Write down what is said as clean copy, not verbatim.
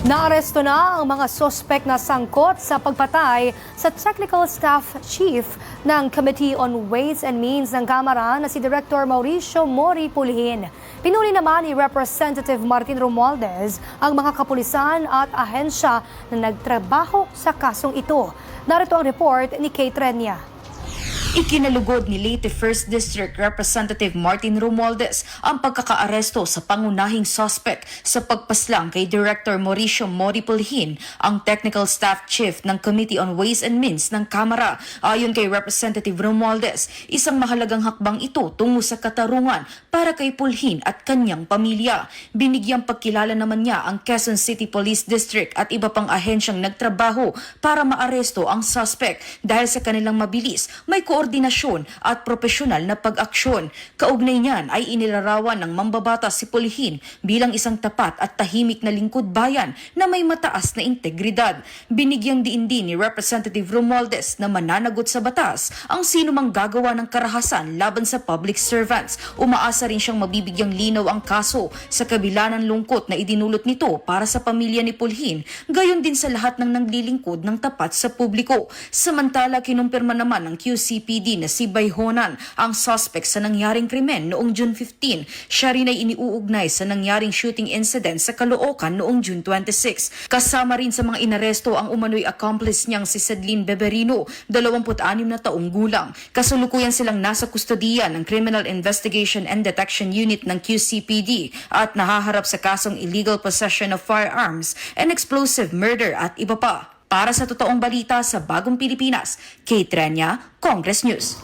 Naaresto na ang mga sospek na sangkot sa pagpatay sa Technical Staff Chief ng Committee on Ways and Means ng Kamara na si Director Mauricio Mori Pulihin. Pinuri naman ni Representative Martin Romualdez ang mga kapulisan at ahensya na nagtrabaho sa kasong ito. Narito ang report ni Kay Trenya. Ikinalugod ni Leyte 1st District Representative Martin Romualdez ang pagkakaaresto sa pangunahing suspect sa pagpaslang kay Director Mauricio Mori Pulihin, ang Technical Staff Chief ng Committee on Ways and Means ng Kamara. Ayon kay Representative Romualdez, isang mahalagang hakbang ito tungo sa katarungan para kay Pulihin at kanyang pamilya. Binigyang pagkilala naman niya ang Quezon City Police District at iba pang ahensyang nagtrabaho para maaresto ang suspect dahil sa kanilang mabilis, may koordinasyon at profesional na pag-aksyon. Kaugnay niyan ay inilarawan ng mambabatas si Pulihin bilang isang tapat at tahimik na lingkod bayan na may mataas na integridad. Binigyang diin din ni Representative Romualdez na mananagot sa batas ang sinumang gagawa ng karahasan laban sa public servants. Umaasa rin siyang mabibigyang linaw ang kaso sa kabila ng lungkot na idinulot nito para sa pamilya ni Pulihin, gayon din sa lahat ng naglilingkod ng tapat sa publiko. Samantala, kinumpirma naman ng QCPD na si Bayhonan ang suspect sa nangyaring krimen noong June 15. Siya rin ay iniuugnay sa nangyaring shooting incident sa Caloocan noong June 26. Kasama rin sa mga inaresto ang umano'y accomplice niyang si Sedlin Beberino, 26 na taong gulang. Kasulukuyan silang nasa kustodiya ng Criminal Investigation and Detection Unit ng QCPD at nahaharap sa kasong illegal possession of firearms and explosive murder at iba pa. Para sa totoong balita sa Bagong Pilipinas, Kay Trenya, Congress News.